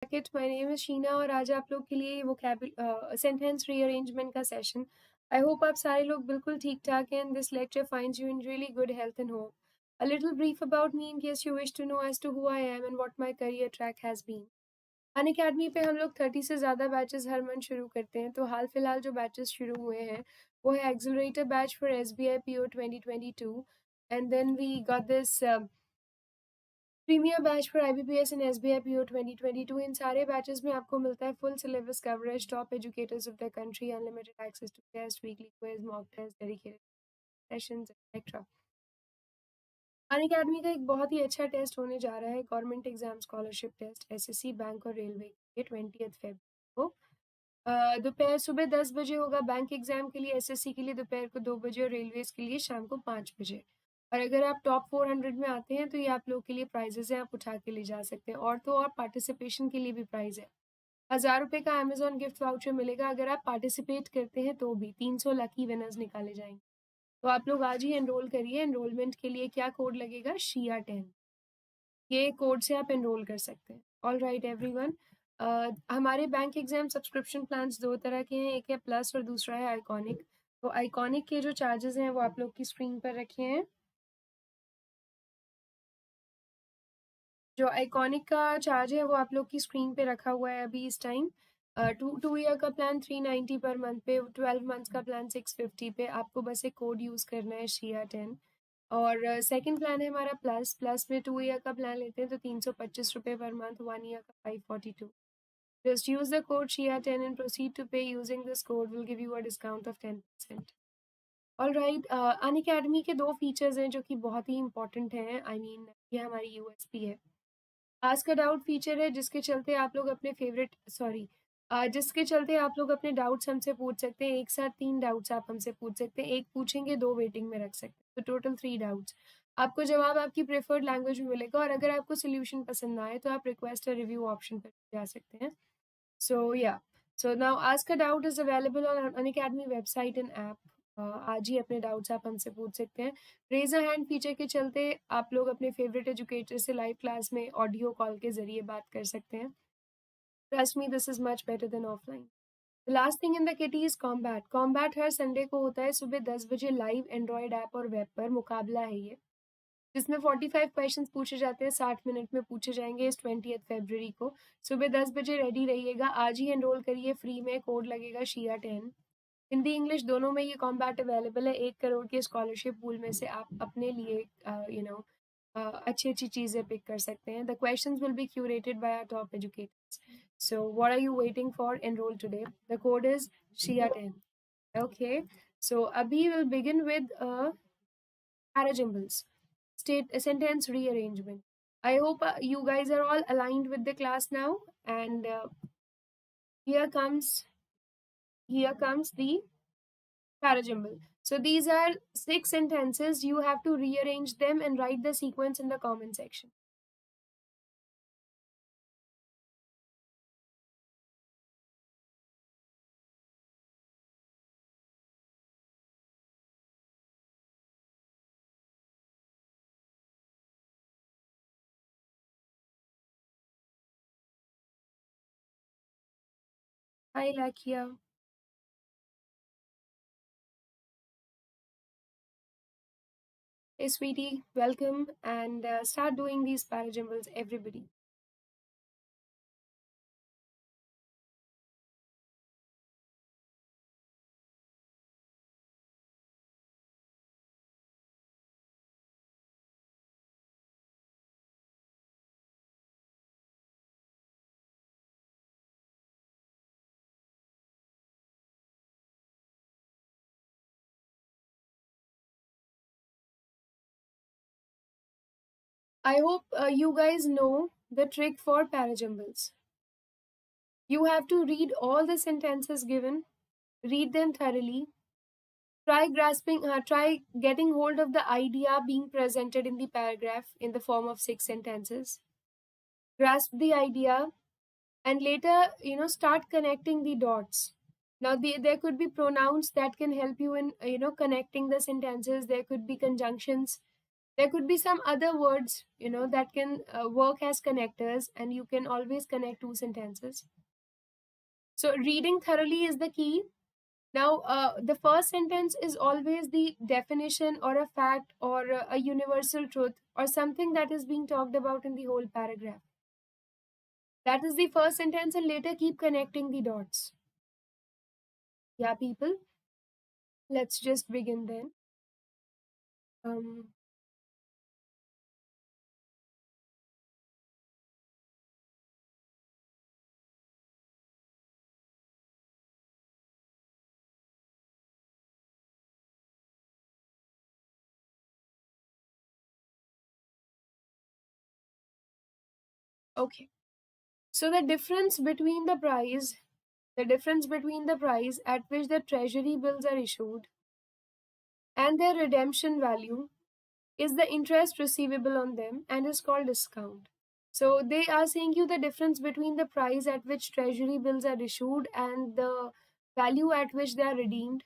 Bracket my name is Sheena और आज आप लोग के लिए वो सेंटेंस रीअरेंजमेंट का सेशन। आई होप आप सारे लोग बिल्कुल ठीक ठाक हैं। This lecture finds you in really good health and hope. A little brief about me in case you wish to know as to who I am and what my career track has been. Unacademy पे हम लोग 30 से ज़्यादा batches हर month शुरू करते हैं। तो हाल फिलहाल जो बैचेस शुरू हुए हैं वो है accelerator batch for SBI PO 2022 and then we got this premier batch for IBPS and SBI PO 2022। इन सारे बैचेस में आपको मिलता है full syllabus coverage, top educators of the country, unlimited access to test, weekly quiz, mock test, dedicated sessions etcetera. Unacademy का एक बहुत ही अच्छा टेस्ट होने जा रहा है, government exam scholarship test SSC, bank और रेलवे के 20 फेब को। दोपहर सुबह 10 बजे होगा बैंक एग्जाम के लिए, SSC के लिए दोपहर को 2 बजे और रेलवेज के लिए शाम को 5 बजे। और अगर आप टॉप 400 में आते हैं तो ये आप लोग के लिए प्राइजेस हैं, आप उठा के ले जा सकते हैं। और तो और पार्टिसिपेशन के लिए भी प्राइज है। 1000 रुपये का अमेजोन गिफ्ट वाउचर मिलेगा अगर आप पार्टिसिपेट करते हैं, तो भी 300 लकी विनर्स निकाले जाएंगे। तो आप लोग आज ही एनरोल करिए। एनरोलमेंट के लिए क्या कोड लगेगा? SHIA10। ये कोड से आप एनरोल कर सकते हैं। ऑल राइट एवरीवन, हमारे बैंक एग्जाम सब्सक्रिप्शन प्लान्स दो तरह के हैं, एक है प्लस और दूसरा है आइकॉनिक। तो आइकॉनिक के जो चार्जेस हैं वो आप लोग की स्क्रीन पर रखे हैं। जो आइकॉनिक का चार्ज है वो आप लोग की स्क्रीन पे रखा हुआ है अभी इस टाइम। टू ईयर का प्लान 390 पर मंथ पे, 12 मंथ्स का प्लान 650 पे। आपको बस एक कोड यूज़ करना है SHIA10। और सेकंड प्लान है हमारा प्लस। प्लस में 2 ईयर का प्लान लेते हैं तो 325 रुपये पर मंथ, 1 ईयर का 542। Just use the code SHIA10 and proceed to pay using this code will give you a discount of 10%. All right, Unacademy के दो फीचर्स हैं जो कि बहुत ही इंपॉर्टेंट हैं। ये हमारी USP है। आस्क अ डाउट फीचर है जिसके चलते आप लोग अपने जिसके चलते आप लोग अपने डाउट्स हमसे पूछ सकते हैं। एक साथ 3 डाउट्स आप हमसे पूछ सकते हैं। एक पूछेंगे, 2 वेटिंग में रख सकते हैं, तो टोटल 3 डाउट्स। आपको जवाब आपकी प्रेफर्ड लैंग्वेज में मिलेगा और अगर आपको सोल्यूशन पसंद ना आए तो आप रिक्वेस्ट अ रिव्यू ऑप्शन पर जा सकते हैं। So now Ask a Doubt is available on Unacademy website and app. आज ही अपने डाउट्स आप हमसे पूछ सकते हैं। रेज अ हैंड फीचर के चलते आप लोग अपने फेवरेट एजुकेटर से लाइव क्लास में ऑडियो कॉल के जरिए बात कर सकते हैं। Trust me, this is much better than offline. The last thing in the kitty is combat. Combat her Sunday को होता है सुबह 10 बजे लाइव एंड्रॉयड ऐप और वेब पर। मुकाबला है ये, जिसमें 45 क्वेश्चंस पूछे जाते हैं, 60 मिनट में पूछे जाएंगे। इस 20 फरवरी को सुबह 10 बजे रेडी रहिएगा। आज ही एनरोल करिए, फ्री में। कोड लगेगा SHIA10। हिंदी इंग्लिश दोनों में ये कॉम्बैट अवेलेबल है। 1 करोड़ के स्कॉलरशिप पूल में से आप अपने लिए अच्छी अच्छी चीज़ें पिक कर सकते हैं। The questions will be curated by our top educators. So what are you waiting for? Enroll today. The code is SHIA10। Okay, so अभी will begin with Parajumbles. Sentence rearrangement. I hope you guys are all aligned with the class now, and here comes the parajumble. So these are 6 sentences. You have to rearrange them and write the sequence in the comment section. Hi Lakia. Hey sweetie, welcome, and start doing these parajumbles, everybody. I hope you guys know the trick for parajumbles. You have to read all the sentences given, read them thoroughly, try getting hold of the idea being presented in the paragraph in the form of 6 sentences. Grasp the idea and later, start connecting the dots. Now, there could be pronouns that can help you in, connecting the sentences. There could be conjunctions. There could be some other words, that can work as connectors, and you can always connect two sentences. So reading thoroughly is the key. Now, the first sentence is always the definition or a fact or a universal truth or something that is being talked about in the whole paragraph. That is the first sentence, and later keep connecting the dots. Yeah, people, let's just begin then. Um, okay. So the difference between the price at which the treasury bills are issued and their redemption value is the interest receivable on them and is called discount. So they are saying you the difference between the price at which treasury bills are issued and the value at which they are redeemed,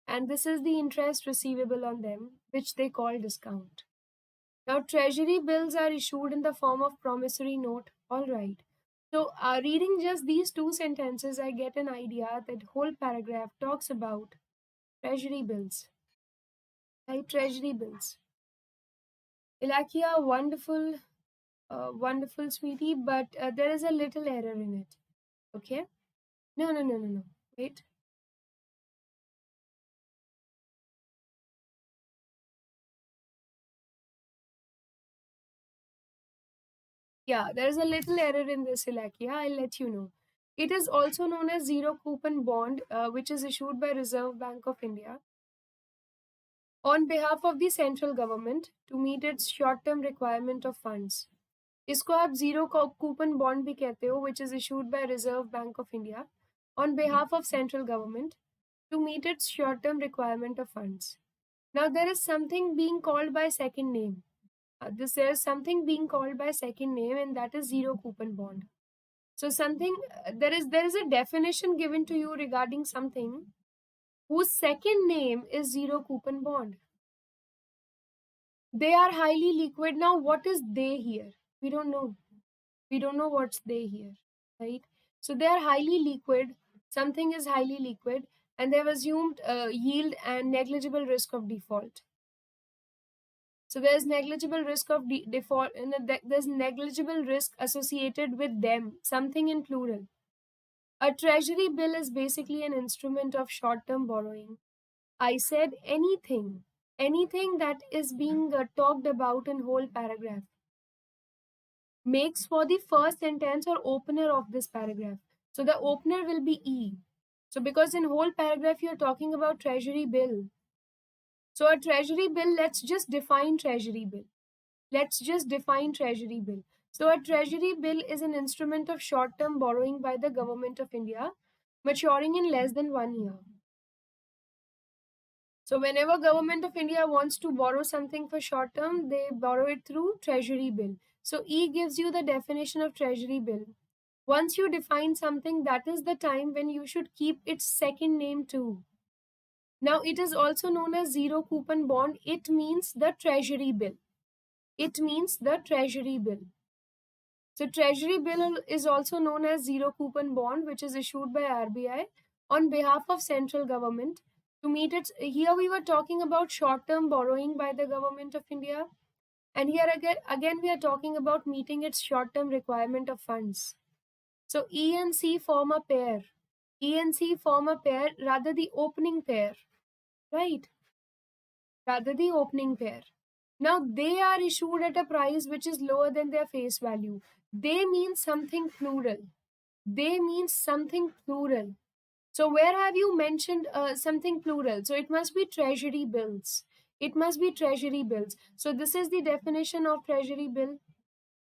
and this is the interest receivable on them, which they call discount. Now, treasury bills are issued in the form of promissory note. All right. So, reading just these two sentences, I get an idea that whole paragraph talks about treasury bills. Right? Treasury bills. Ilakia, wonderful, wonderful, sweetie, but there is a little error in it. Okay? No, no, no, no, no. Wait. Yeah, there is a little error in this, Ilakia. I'll let you know. It is also known as zero coupon bond, which is issued by Reserve Bank of India on behalf of the central government to meet its short term requirement of funds. इसको आप zero coupon bond भी कहते हो, which is issued by Reserve Bank of India on behalf of central government to meet its short term requirement of funds. Now there is something being called by second name. There is something being called by second name, and that is zero coupon bond. So something there is a definition given to you regarding something whose second name is zero coupon bond. They are highly liquid. Now, what is they here? We don't know. We don't know what's they here, right? So they are highly liquid. Something is highly liquid, and they have assumed yield and negligible risk of default. So there's negligible risk of default, and there's negligible risk associated with them. Something in plural. A treasury bill is basically an instrument of short-term borrowing. I said anything that is being talked about in whole paragraph makes for the first sentence or opener of this paragraph. So the opener will be E. So because in whole paragraph you're talking about treasury bill. So a treasury bill, let's just define treasury bill. Let's just define treasury bill. So a treasury bill is an instrument of short-term borrowing by the government of India, maturing in less than 1 year. So whenever government of India wants to borrow something for short term, they borrow it through treasury bill. So E gives you the definition of treasury bill. Once you define something, that is the time when you should keep its second name too. Now it is also known as zero coupon bond. It means the treasury bill. It means the treasury bill. So treasury bill is also known as zero coupon bond, which is issued by RBI on behalf of central government to meet its. Here we were talking about short term borrowing by the government of India, and here again we are talking about meeting its short term requirement of funds. So E and C form a pair. E and C form a pair, rather the opening pair, right? Rather the opening pair. Now they are issued at a price which is lower than their face value. They mean something plural. They mean something plural. So where have you mentioned something plural? So it must be treasury bills. It must be treasury bills. So this is the definition of treasury bill.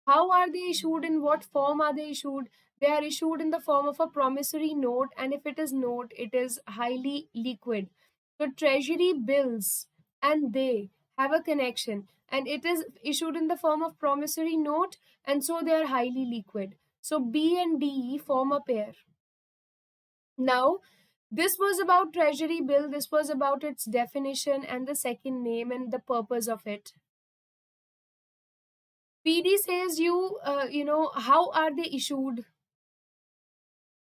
How are they issued? In what form are they issued? They are issued in the form of a promissory note, and if it is note, it is highly liquid. So treasury bills and they have a connection, and it is issued in the form of promissory note, and so they are highly liquid. So B and D form a pair. Now, this was about treasury bill. This was about its definition and the second name and the purpose of it. PD says you know, how are they issued?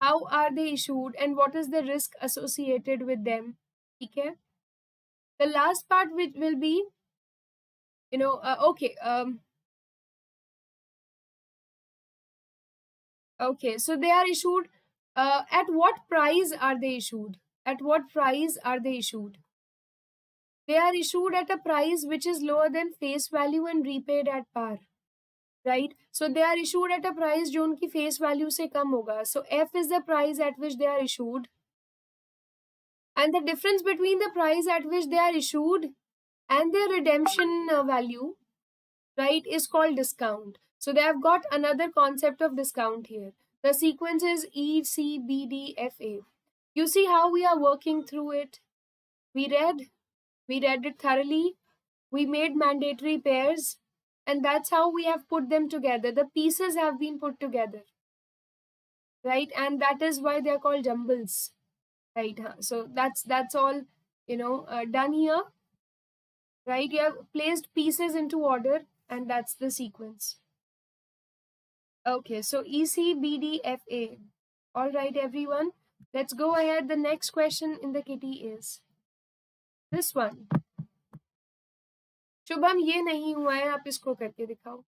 How are they issued and what is the risk associated with them? Okay. The last part which will be, okay. Okay, so they are issued. At what price are they issued? At what price are they issued? They are issued at a price which is lower than face value and repaid at par. Right? So they are issued at a price जो उनकी face value से कम होगा. So F is the price at which they are issued. And the difference between the price at which they are issued and their redemption value, right, is called discount. So they have got another concept of discount here. The sequence is E, C, B, D, F, A. You see how we are working through it. We read it thoroughly. We made mandatory pairs, and that's how we have put them together. The pieces have been put together, right? And that is why they're called jumbles, right? So that's all, done here, right? You have placed pieces into order, and that's the sequence. Okay, so E, C, B, D, F, A. All right, everyone. Let's go ahead. The next question in the kitty is this one. Shubham, ये नहीं हुआ है, आप इसको करके दिखाओ.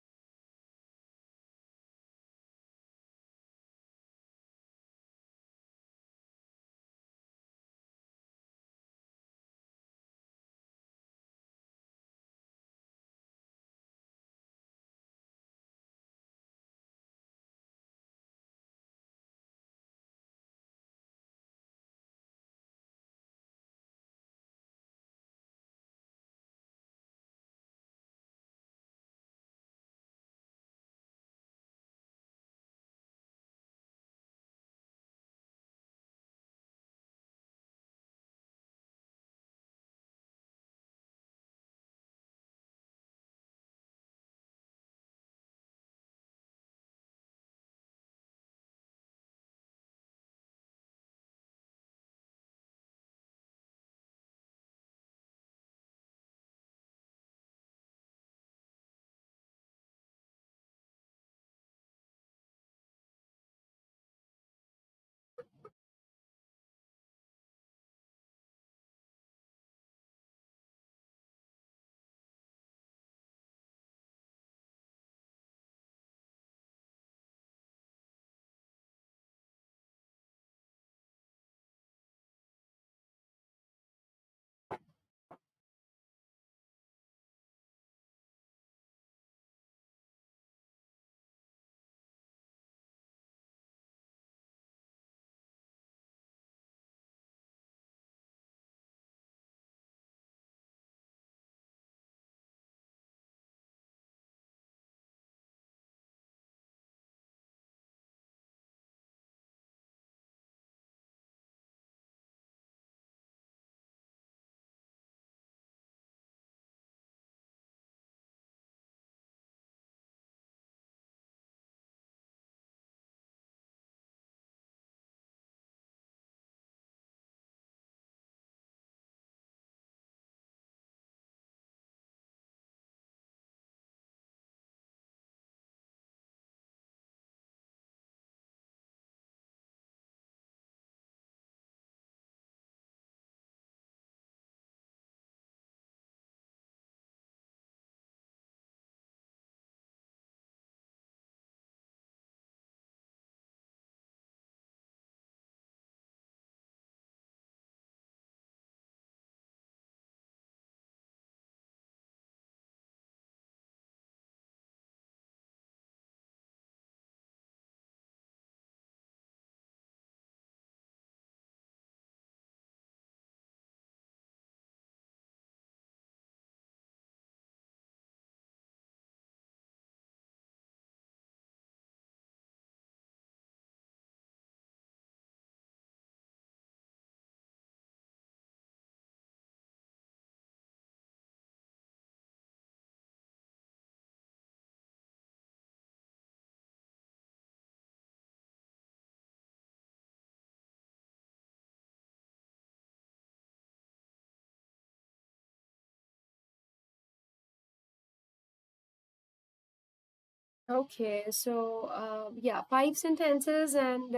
Okay, so yeah, 5 sentences, and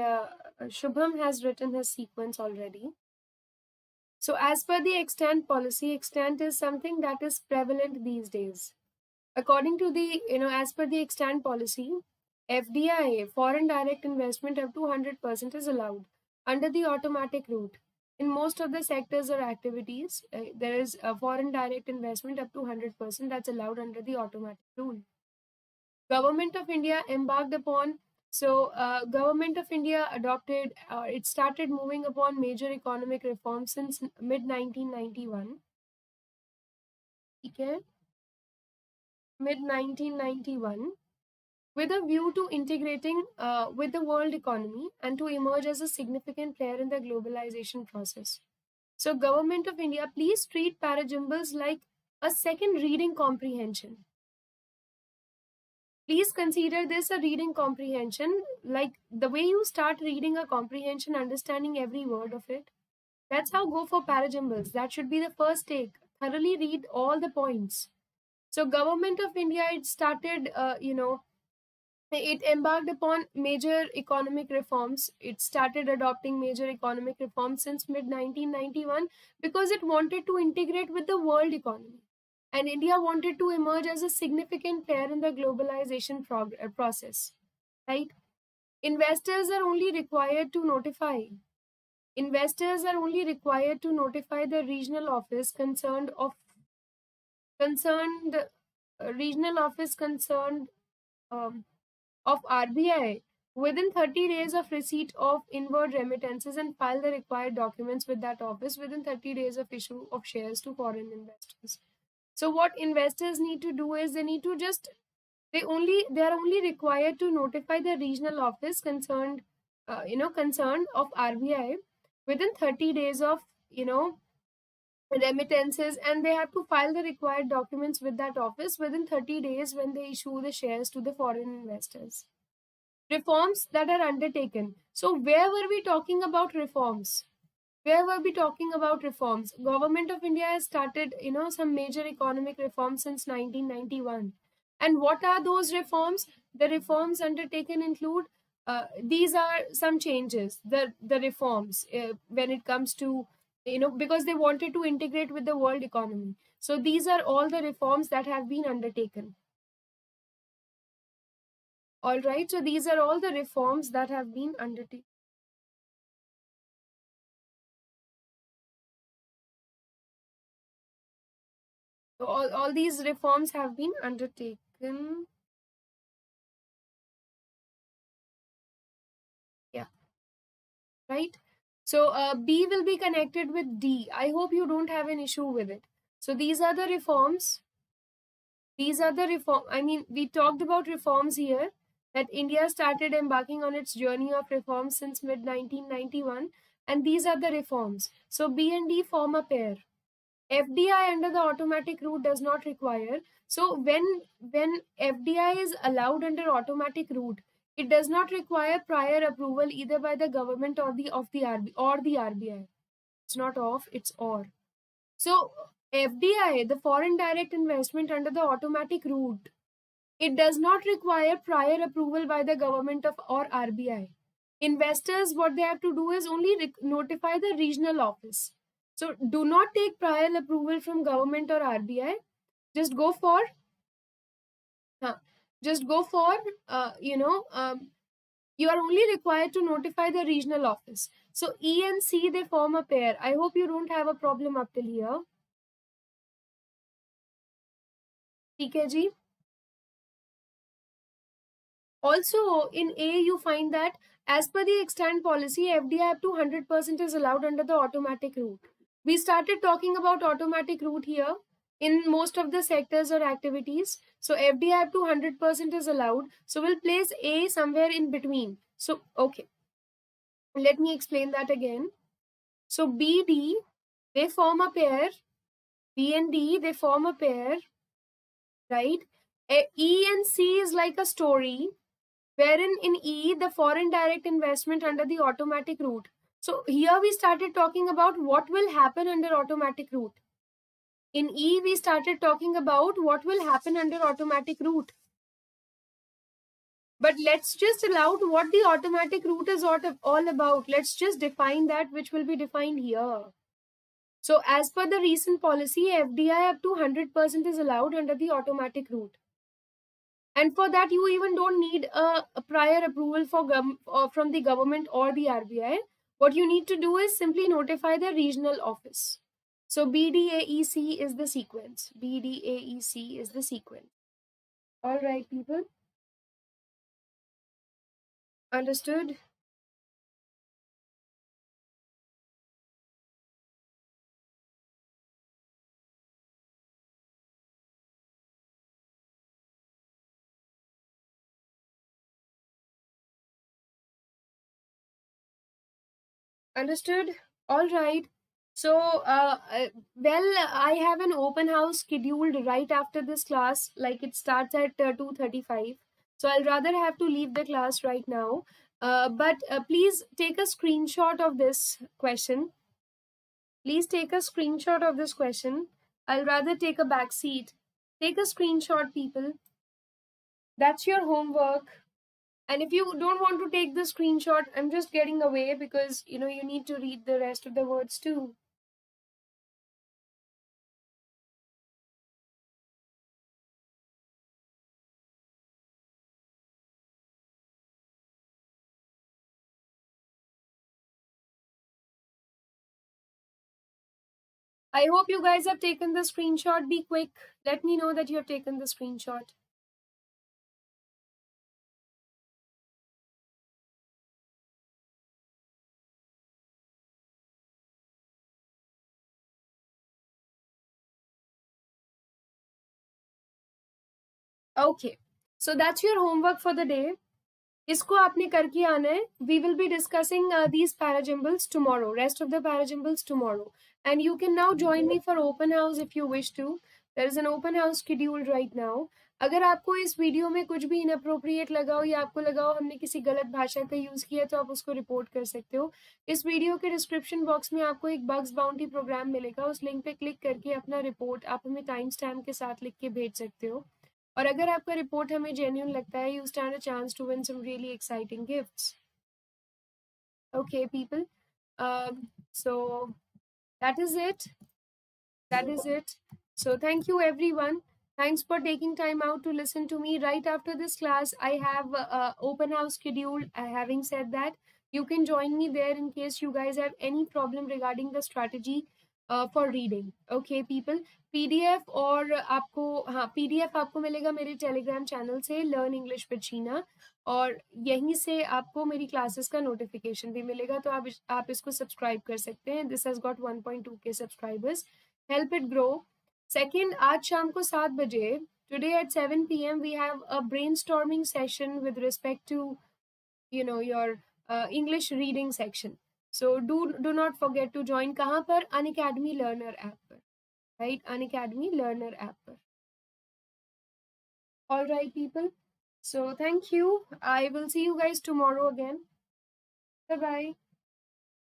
Shubham has written his sequence already. So, as per the extant policy, extant is something that is prevalent these days. According to the, as per the extant policy, FDI, foreign direct investment, up to 100% is allowed under the automatic route. In most of the sectors or activities, there is a foreign direct investment up to 100% that's allowed under the automatic rule. Government of India embarked upon, Government of India adopted, it started moving upon major economic reforms since mid 1991. Okay, mid 1991, with a view to integrating with the world economy and to emerge as a significant player in the globalization process. So, Government of India, please treat Parajumbles like a second reading comprehension. Please consider this a reading comprehension, like the way you start reading a comprehension, understanding every word of it. That's how go for Parajumbles. That should be the first take. Thoroughly read all the points. So, Government of India, it started, it embarked upon major economic reforms. It started adopting major economic reforms since mid 1991 because it wanted to integrate with the world economy. And India wanted to emerge as a significant player in the globalization process. Right? Investors are only required to notify. Investors are only required to notify the regional office concerned regional office concerned um, of RBI within 30 days of receipt of inward remittances and file the required documents with that office within 30 days of issue of shares to foreign investors. So what investors need to do is they are only required to notify the regional office concerned of RBI within 30 days of remittances, and they have to file the required documents with that office within 30 days when they issue the shares to the foreign investors. Reforms that are undertaken. So where were we talking about reforms? Where were we talking about reforms? Government of India has started, some major economic reforms since 1991. And what are those reforms? The reforms undertaken include, these are some changes, the reforms when it comes to, because they wanted to integrate with the world economy. So these are all the reforms that have been undertaken. All right, so these are all the reforms that have been undertaken. So all these reforms have been undertaken. Yeah, right. So B will be connected with D. I hope you don't have an issue with it. So these are the reforms. These are the reform. I mean, we talked about reforms here, that India started embarking on its journey of reforms since mid 1991, and these are the reforms. So B and D form a pair. FDI under the automatic route does not require. So when FDI is allowed under automatic route, it does not require prior approval either by the government or the RBI. It's not off, it's or. So FDI, the foreign direct investment under the automatic route, it does not require prior approval by the government of or RBI. Investors, what they have to do is only notify the regional office. So do not take prior approval from government or RBI. Just go for, uh, just go for, you are only required to notify the regional office. So E and C, they form a pair. I hope you don't have a problem up till here. TKG. Also, in A, you find that as per the extant policy, FDI up to 100% is allowed under the automatic route. We started talking about automatic route here in most of the sectors or activities. So, FDI up to 100% is allowed. So, we'll place A somewhere in between. So, okay, let me explain that again. So, BD, they form a pair. B and D, they form a pair, right? E and C is like a story, wherein in E, the foreign direct investment under the automatic route. So here we started talking about what will happen under automatic route. In E, we started talking about what will happen under automatic route. But let's just allow what the automatic route is all about. Let's just define that, which will be defined here. So as per the recent policy, FDI up to 100% is allowed under the automatic route. And for that, you even don't need a prior approval from the government or the RBI. What you need to do is simply notify the regional office. So BDAEC is the sequence. BDAEC is the sequence. All right, people. Understood? Understood? All right. So, well, I have an open house scheduled right after this class. Like it starts at 2:35. So I'll rather have to leave the class right now. But please take a screenshot of this question. Please take a screenshot of this question. I'll rather take a back seat. Take a screenshot, people. That's your homework. And if you don't want to take the screenshot, I'm just getting away because you need to read the rest of the words too. I hope you guys have taken the screenshot. Be quick. Let me know that you have taken the screenshot. Okay. So that's your homework for the day. इसको आपने करके आना है. We will be discussing these parajumbles tomorrow. Rest of the parajumbles tomorrow. And you can now join me for open house if you wish to. There is an open house scheduled right now. अगर आपको इस video में कुछ भी inappropriate लगा हो या आपको लगा हो हमने किसी गलत भाषा का यूज किया तो आप उसको रिपोर्ट कर सकते हो. इस वीडियो के डिस्क्रिप्शन बॉक्स में आपको एक बग्स बाउंटी प्रोग्राम मिलेगा. उस लिंक पे क्लिक करके अपना रिपोर्ट आप हमें टाइम स्टैम्प के साथ लिख के भेज सकते हो. और अगर आपका रिपोर्ट हमें जेन्युइन लगता है, you stand a chance to win some really exciting gifts. Okay, people. So that is it. That is it. So thank you, everyone. Thanks for taking time out to listen to me. Right after this class, I have open house scheduled. Having said that, you can join me there in case you guys have any problem regarding the strategy for reading. Okay, people. PDF और आपको हाँ PDF आपको मिलेगा मेरे Telegram channel से learn English with Sheena और यहीं से आपको मेरी क्लासेस का नोटिफिकेशन भी मिलेगा तो आप इसको सब्सक्राइब कर सकते हैं. This has got 1.2K subscribers. Help it grow. Second, आज शाम को 7 बजे, today at 7 p.m. we have a brainstorming session with respect to your English reading section. So do not forget to join. कहाँ पर? Unacademy Learner app पर, right? Unacademy Learner app पर. All right, people. So thank you. I will see you guys tomorrow again. Bye bye.